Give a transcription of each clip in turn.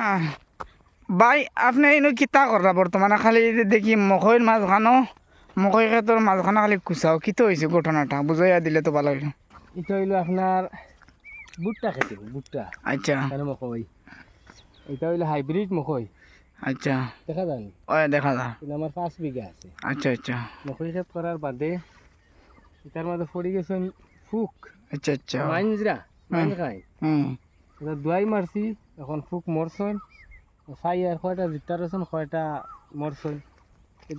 আহ, ভাই আপনি এনে কিতা করা বর্তমানে খালি দেখি মকইর মাঝখানো মকই ক্ষেতের মাঝখানে খালি কুচাও কিতো হয়েছে ঘটনাটা বুঝাইয়া দিলে তো ভালো হইল। এটা হইলো আপনার ভুট্টা খেতে ভুট্টা আচ্ছা মানে মকই। এটা হইলো হাইব্রিড মকই, আচ্ছা দেখা যায় ওই দেখা যা। কিন্তু আমার 5 বিঘা আছে আচ্ছা আচ্ছা মকই ক্ষেত করার বাদে এটার মধ্যে পড়ে গেছেন ফুক আচ্ছা আচ্ছা মাইনজরা হুম মাইন খাই হুম এটা দুয়াই মারছি এখন ফুক মরছন চাই আর কয়টা জিতার আছেন কয়টা মরছন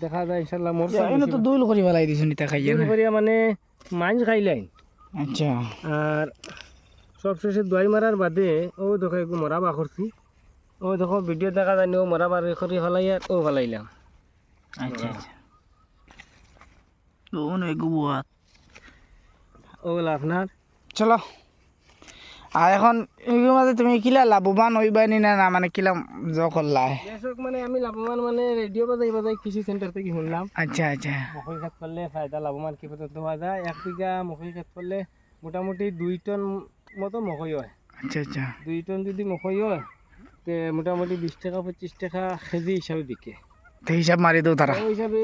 দেখা যায় ইনশাল্লাহ মরছন এনে তো দুল করি পেলাই দিছো নিতা খাইয়ে দূর না। করিয়া মানে মাইন খাইলেন আচ্ছা আর সবশেষে দোয়াই মারার বাদে ও দেখো একটু মরা বা করছি ও দেখো ভিডিও দেখা জানি ও মরা বার করে ফেলাই আর ও ফেলাইলাম আচ্ছা আচ্ছা ও নে গুয়াত ওগুলো আপনার চলো। আর এখন এগুলোর মাঝে তুমি কিলা লাভবান হইবানি না না মানে কিলা করলাই? কৃষক মানে আমি লাভবান মানে রেডিও বাজাই বাজাই কৃষি সেন্টার থেকে শুনলাম আচ্ছা আচ্ছা মকই খেত করলে ফায়দা লাভবান কি পর্যন্ত হওয়া যায়। 1 বিঘা মকই খেত করলে মোটামুটি 2 টন মতো মকই হয়। আচ্ছা আচ্ছা 2 টন যদি মকই হয় তে মোটামুটি 20 টাকা 25 টাকা কেজি হিসাবে বিকে। তো হিসাব মারি দেও তারা। ওই হিসাবে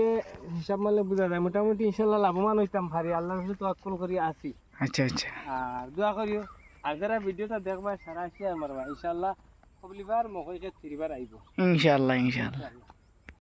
হিসাব মারলে বোঝা যায় মোটামুটি ইনশাল্লাহ লাভবান হইতাম পারি। আল্লাহর কাছে তাওয়াক্কুল করি আছি আচ্ছা আচ্ছা আর দোয়া করিও। আর যারা ভিডিওটা দেখবা সারা শেয়ার মারবা ইনশাল্লাহ কবলিবার মকই খেত ফিরিবার আইব ইনশাআল্লাহ ইনশাআল্লাহ। ইনশাল্লাহ।